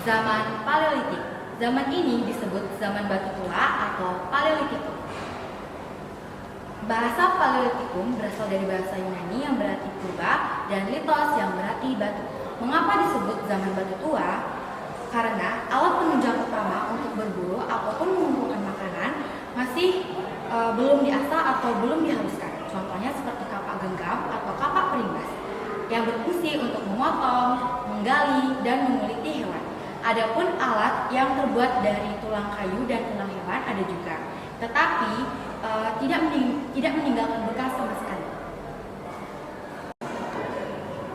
Zaman Paleolitik. Zaman ini disebut zaman batu tua atau Paleolitikum. Bahasa Paleolitikum berasal dari bahasa Yunani yang berarti purba dan litos yang berarti batu. Mengapa disebut zaman batu tua? Karena alat penunjang utama untuk berburu ataupun mengumpulkan makanan masih belum diasah atau belum dihaluskan. Contohnya seperti kapak genggam atau kapak perimbas yang berfungsi untuk memotong, menggali, dan menguliti hewan. Adapun alat yang terbuat dari tulang kayu dan tulang hewan ada juga, tetapi tidak meninggalkan bekas sama sekali.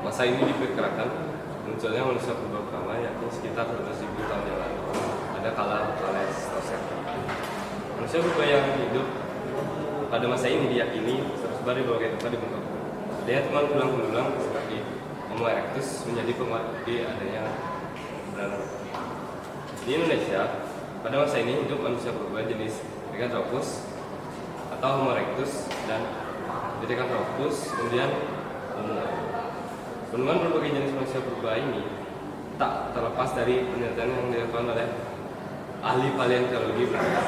Masa ini diperkirakan munculnya manusia purba pertama yakni sekitar 12.000 tahun yang lalu. Ada kala Pleistosen. Manusia purba yang hidup pada masa ini diyakini tersebar di berbagai tempat di muka bumi. Dia teman tulang-tulang seperti Homo erectus menjadi penguat di adanya keberadaan. Di Indonesia, pada masa ini hidup manusia purba jenis Pithecanthropus atau Homo erectus dan Pithecanthropus, kemudian Homo. Penemuan berbagai jenis manusia purba ini tak terlepas dari penelitian yang dilakukan oleh ahli paleontologi Belanda.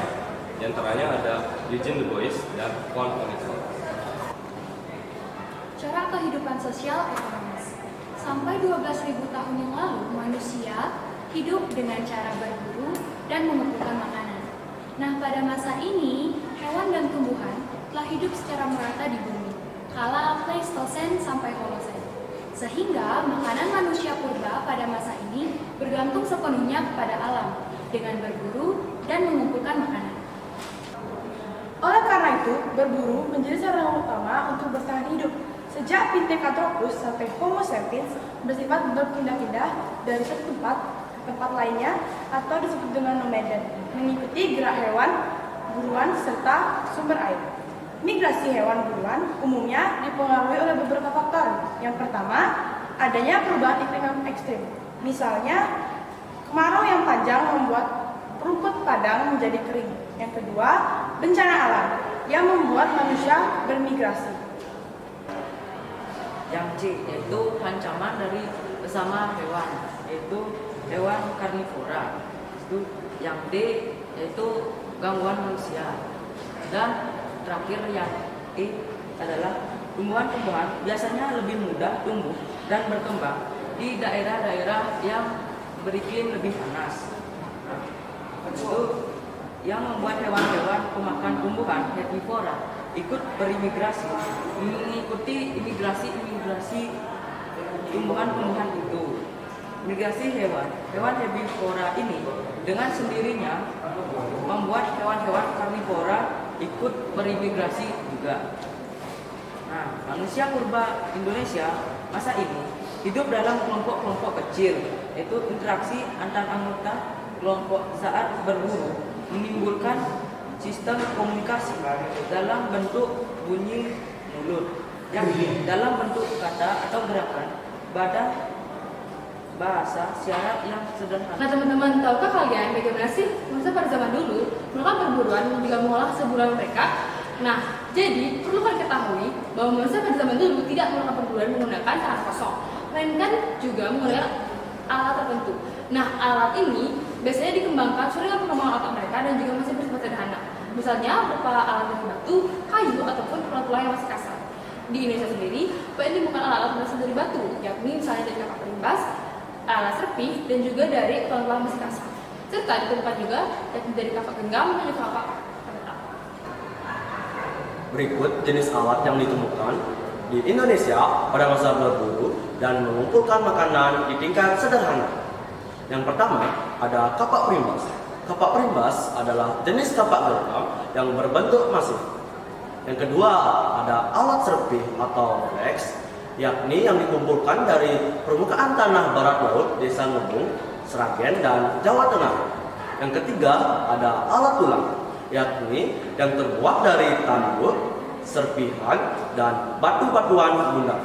Di antaranya ada Eugene Du Bois dan von Konigsmark. Cara kehidupan sosial ekonomis. Sampai 12.000 tahun yang lalu, manusia hidup dengan cara berburu dan mengumpulkan makanan. Nah, pada masa ini, hewan dan tumbuhan telah hidup secara merata di bumi, kala Pleistosen sampai Holosen. Sehingga makanan manusia purba pada masa ini bergantung sepenuhnya kepada alam, dengan berburu dan mengumpulkan makanan. Oleh karena itu, berburu menjadi sarana utama untuk bertahan hidup. Sejak Pithecanthropus sampai Homo sapiens bersifat berpindah-pindah dari satu tempat ke tempat lainnya atau disebut dengan nomaden, mengikuti gerak hewan, buruan, serta sumber air. Migrasi hewan buruan umumnya dipengaruhi oleh beberapa faktor. Yang pertama, adanya perubahan iklim yang ekstrim. Misalnya, kemarau yang panjang membuat rumput padang menjadi kering. Yang kedua, bencana alam yang membuat manusia bermigrasi. Yang C yaitu ancaman dari sesama hewan, yaitu hewan karnivora. Itu yang D yaitu gangguan manusia. Dan terakhir yang E adalah tumbuhan-tumbuhan biasanya lebih mudah tumbuh dan berkembang di daerah-daerah yang beriklim lebih panas. Itu yang membuat hewan-hewan pemakan tumbuhan herbivora ikut berimigrasi, mengikuti imigrasi tumbuhan-tumbuhan itu. Migrasi hewan herbivora ini dengan sendirinya membuat hewan-hewan karnivora ikut berimigrasi juga. Nah, manusia purba Indonesia masa ini hidup dalam kelompok-kelompok kecil, yaitu interaksi antar anggota kelompok saat berburu menimbulkan sistem komunikasi dalam bentuk bunyi mulut, yang dalam bentuk kata atau gerakan, badan, bahasa, syarat yang sederhana. Nah teman-teman, tahukah kalian bagaimana sih manusia pada zaman dulu melakukan perburuan dan juga mengolah hasil buruan mereka? Nah, jadi perlu kalian ketahui bahwa manusia pada zaman dulu tidak melakukan perburuan menggunakan tangan kosong, melainkan juga menggunakan alat tertentu. Nah, alat ini biasanya dikembangkan sesuai dengan perkembangan otak mereka dan juga masih bersifat sederhana. Misalnya berupa alat dari batu, kayu, ataupun tulang-tulang yang masih kasar. Di Indonesia sendiri, banyak ditemukan alat-alat berasal dari batu, yakni misalnya dari kapak perimbas, alat serpih, dan juga dari tulang-tulang masih kasar. Serta ditemukan juga yakni dari kapak genggam dan juga kapak penetap. Berikut jenis alat yang ditemukan di Indonesia pada masa berburu dan mengumpulkan makanan di tingkat sederhana. Yang pertama ada kapak perimbas. Kapak perimbas adalah jenis kapak genggam yang berbentuk masif. Yang kedua ada alat serpih atau flex, yakni yang dikumpulkan dari permukaan tanah barat laut Desa Ngebung, Sragen, dan Jawa Tengah. Yang ketiga ada alat tulang, yakni yang terbuat dari tandur, serpihan, dan batu-batuan bundar.